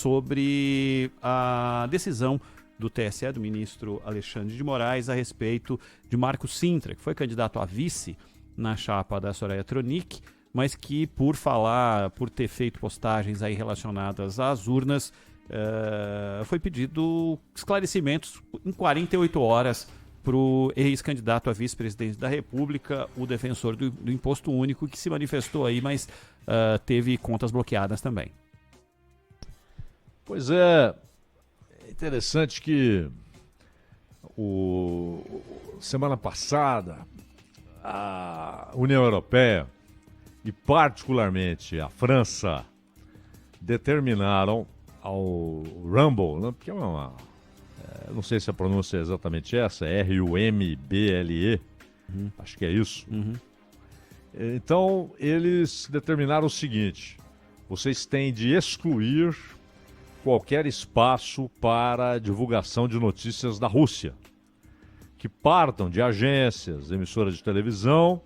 sobre a decisão do TSE, do ministro Alexandre de Moraes, a respeito de Marco Sintra, que foi candidato a vice na chapa da Soraya Tronic, mas que por ter feito postagens aí relacionadas às urnas, foi pedido esclarecimentos em 48 horas para o ex-candidato a vice-presidente da República, o defensor do Imposto Único, que se manifestou aí, mas teve contas bloqueadas também. Pois é interessante que semana passada a União Europeia e particularmente a França determinaram ao Rumble, né, porque não sei se a pronúncia é exatamente essa, R-U-M-B-L-E, acho que é isso. Então, eles determinaram o seguinte: vocês têm de excluir qualquer espaço para divulgação de notícias da Rússia, que partam de agências, emissoras de televisão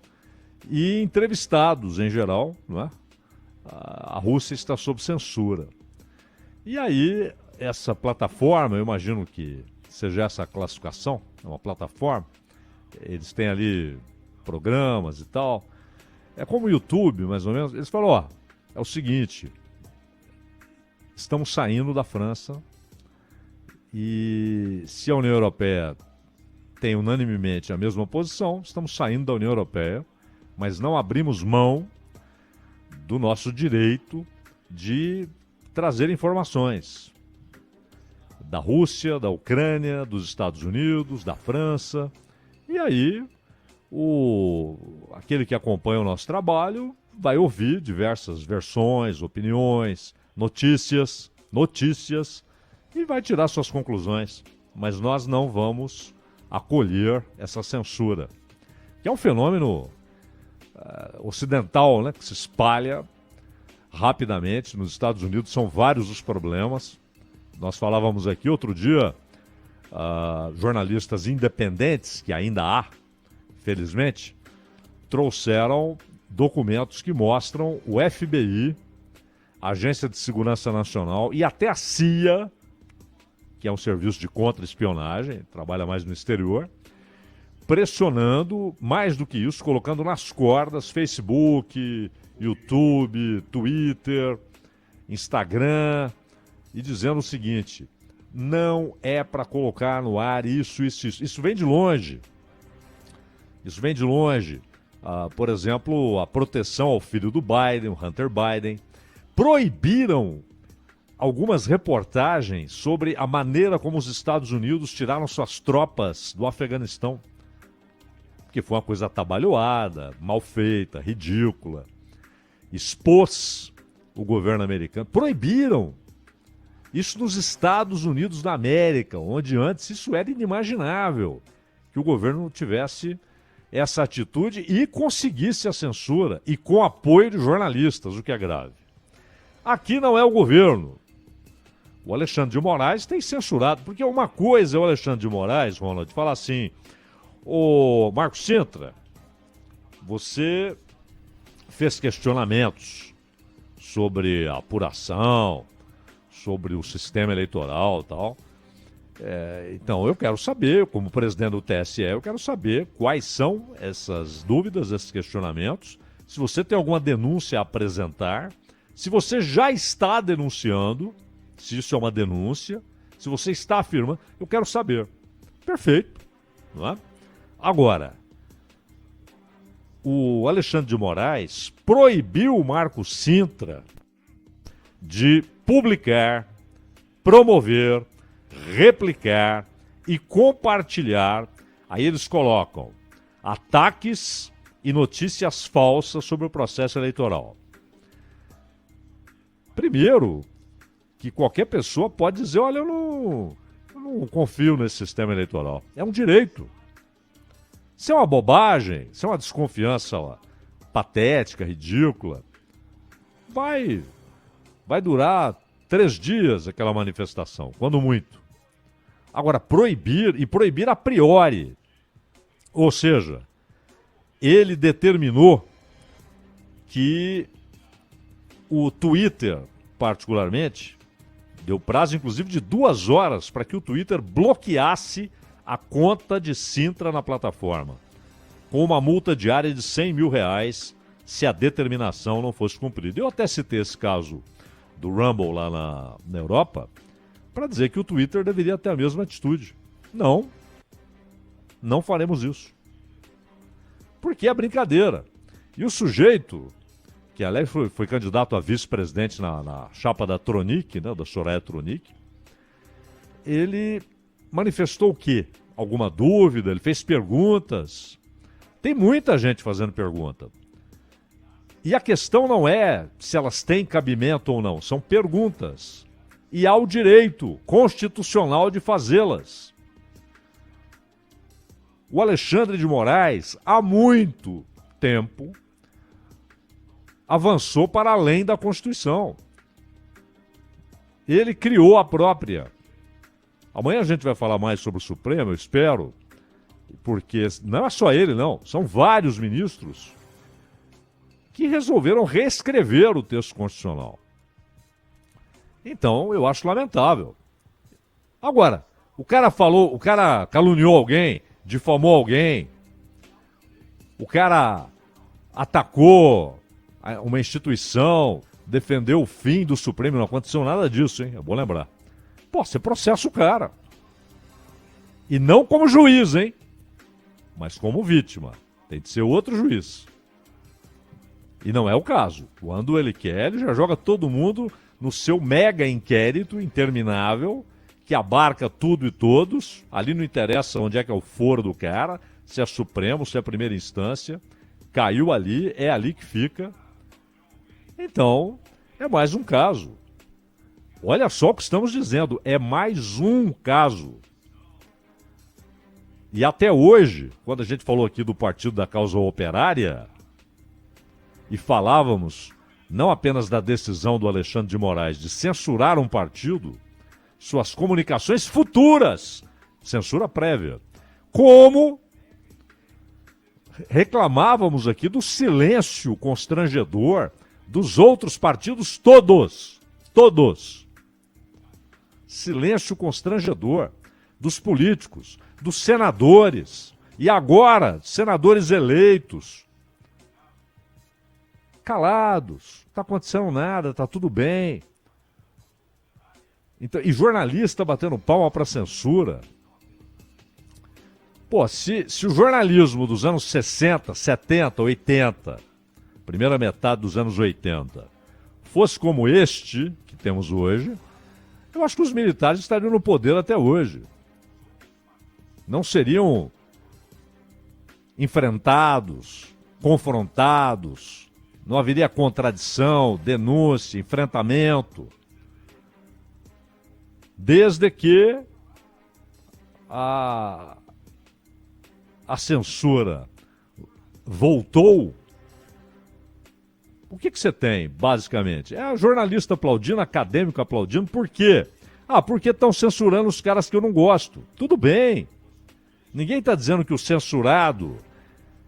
e entrevistados em geral, não é? A Rússia está sob censura. E aí, essa plataforma, eu imagino que seja essa a classificação, é uma plataforma, eles têm ali programas e tal, é como o YouTube, mais ou menos, eles falam, é o seguinte, estamos saindo da França e se a União Europeia tem unanimemente a mesma posição, estamos saindo da União Europeia, mas não abrimos mão do nosso direito de trazer informações da Rússia, da Ucrânia, dos Estados Unidos, da França. E aí, aquele que acompanha o nosso trabalho vai ouvir diversas versões, opiniões, notícias, e vai tirar suas conclusões. Mas nós não vamos acolher essa censura, que é um fenômeno ocidental, né, que se espalha rapidamente. Nos Estados Unidos são vários os problemas. Nós falávamos aqui outro dia, jornalistas independentes, que ainda há, felizmente, trouxeram documentos que mostram o FBI, a Agência de Segurança Nacional e até a CIA, que é um serviço de contra-espionagem, trabalha mais no exterior, pressionando, mais do que isso, colocando nas cordas Facebook, YouTube, Twitter, Instagram, e dizendo o seguinte: não é para colocar no ar isso. Isso vem de longe. Isso vem de longe. Por exemplo, a proteção ao filho do Biden, o Hunter Biden. Proibiram algumas reportagens sobre a maneira como os Estados Unidos tiraram suas tropas do Afeganistão. Que foi uma coisa atabalhoada, mal feita, ridícula. Expôs o governo americano. Proibiram. Isso nos Estados Unidos da América, onde antes isso era inimaginável, que o governo tivesse essa atitude e conseguisse a censura, e com apoio de jornalistas, o que é grave. Aqui não é o governo. O Alexandre de Moraes tem censurado, porque uma coisa é o Alexandre de Moraes, Ronald, falar assim: ô Marco Sintra, você fez questionamentos sobre a apuração, sobre o sistema eleitoral e tal. Então eu quero saber, como presidente do TSE, eu quero saber quais são essas dúvidas, esses questionamentos, se você tem alguma denúncia a apresentar, se você já está denunciando, se isso é uma denúncia, se você está afirmando, eu quero saber. Perfeito, não é? Agora, o Alexandre de Moraes proibiu o Marco Sintra de publicar, promover, replicar e compartilhar. Aí eles colocam ataques e notícias falsas sobre o processo eleitoral. Primeiro, que qualquer pessoa pode dizer: olha, eu não confio nesse sistema eleitoral. É um direito. Se é uma bobagem, se é uma desconfiança patética, ridícula, vai durar 3 dias aquela manifestação, quando muito. Agora, proibir a priori. Ou seja, ele determinou que o Twitter, particularmente, Deu prazo, inclusive, de 2 horas para que o Twitter bloqueasse a conta de Sintra na plataforma, com uma multa diária de R$100 mil se a determinação não fosse cumprida. Eu até citei esse caso do Rumble lá na Europa para dizer que o Twitter deveria ter a mesma atitude. Não faremos isso. Porque é brincadeira. E o sujeito, que aliás foi candidato a vice-presidente na chapa da Tronic, né, da Soraya Tronic, ele manifestou o quê? Alguma dúvida? Ele fez perguntas. Tem muita gente fazendo pergunta. E a questão não é se elas têm cabimento ou não, são perguntas. E há o direito constitucional de fazê-las. O Alexandre de Moraes, há muito tempo, avançou para além da Constituição. Ele criou a própria. Amanhã a gente vai falar mais sobre o Supremo, eu espero, porque não é só ele, não. São vários ministros que resolveram reescrever o texto constitucional. Então, eu acho lamentável. Agora, o cara caluniou alguém, difamou alguém, o cara atacou uma instituição, defendeu o fim do Supremo, não aconteceu nada disso, hein? É bom lembrar. Pô, você processa o cara. E não como juiz, hein? Mas como vítima. Tem de ser outro juiz. E não é o caso. Quando ele quer, ele já joga todo mundo no seu mega inquérito interminável, que abarca tudo e todos. Ali não interessa onde é que é o foro do cara, se é Supremo, se é primeira instância. Caiu ali, é ali que fica. Então, é mais um caso. Olha só o que estamos dizendo, é mais um caso. E até hoje, quando a gente falou aqui do Partido da Causa Operária, e falávamos não apenas da decisão do Alexandre de Moraes de censurar um partido, suas comunicações futuras, censura prévia, como reclamávamos aqui do silêncio constrangedor dos outros partidos todos. Silêncio constrangedor dos políticos, dos senadores, e agora, senadores eleitos, calados, não está acontecendo nada, está tudo bem. Então, e jornalista batendo palma para censura. Pô, se o jornalismo dos anos 60, 70, 80, primeira metade dos anos 80, fosse como este que temos hoje, eu acho que os militares estariam no poder até hoje. Não seriam enfrentados, confrontados, não haveria contradição, denúncia, enfrentamento. Desde que a censura voltou, o que você tem, basicamente? É jornalista aplaudindo, acadêmico aplaudindo, por quê? Porque estão censurando os caras que eu não gosto. Tudo bem. Ninguém está dizendo que o censurado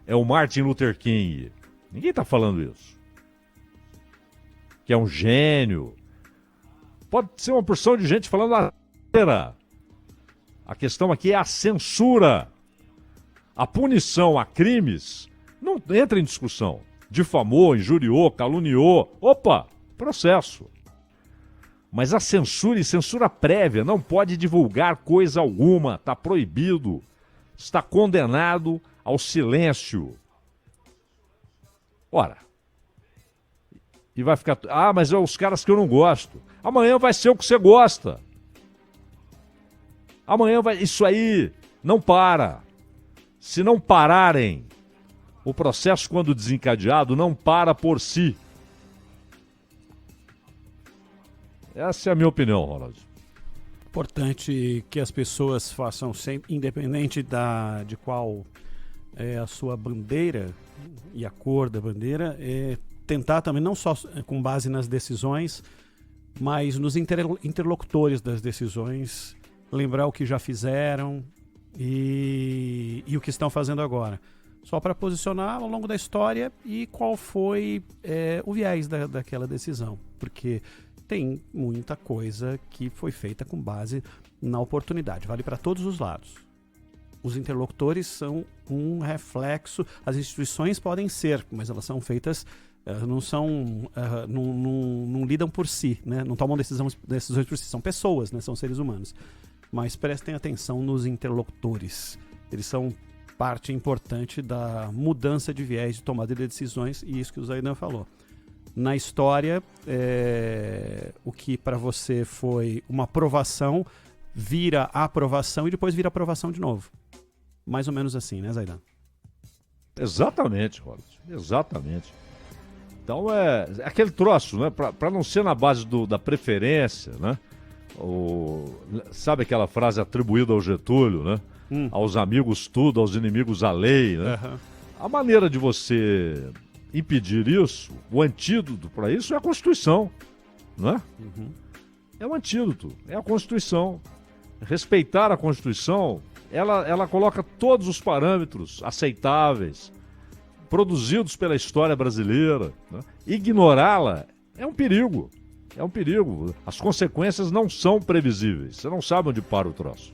é o Martin Luther King. Ninguém está falando isso. Que é um gênio. Pode ser uma porção de gente falando a questão aqui é a censura. A punição a crimes não entra em discussão. Difamou, injuriou, caluniou. Opa, processo. Mas a censura e censura prévia não pode divulgar coisa alguma. Está proibido. Está condenado ao silêncio. Ora. E vai ficar... mas é os caras que eu não gosto. Amanhã vai ser o que você gosta. Amanhã vai... Isso aí não para. Se não pararem, o processo, quando desencadeado, não para por si. Essa é a minha opinião, Ronaldo. Importante que as pessoas façam sempre, independente de qual é a sua bandeira e a cor da bandeira, tentar também, não só com base nas decisões, mas nos interlocutores das decisões, lembrar o que já fizeram e o que estão fazendo agora. Só para posicionar ao longo da história e qual foi o viés daquela decisão. Porque tem muita coisa que foi feita com base na oportunidade. Vale para todos os lados. Os interlocutores são um reflexo, as instituições podem ser, mas elas são feitas, não lidam por si, né? Não tomam decisões por si, são pessoas, né? São seres humanos. Mas prestem atenção nos interlocutores. Eles são parte importante da mudança de viés de tomada de decisões, e isso que o Zaidan falou. Na história, o que para você foi uma aprovação vira aprovação e depois vira aprovação de novo. Mais ou menos assim, né, Zaidan? Exatamente, Robert. Exatamente. Então é aquele troço, né? Para não ser na base da preferência, né? Sabe aquela frase atribuída ao Getúlio, né? Aos amigos tudo, aos inimigos a lei, né? Uhum. A maneira de você impedir isso, o antídoto para isso é a Constituição, não é? Uhum. É o antídoto, é a Constituição. Respeitar a Constituição, ela coloca todos os parâmetros aceitáveis, produzidos pela história brasileira, né? Ignorá-la é um perigo. É um perigo. As consequências não são previsíveis. Você não sabe onde para o troço.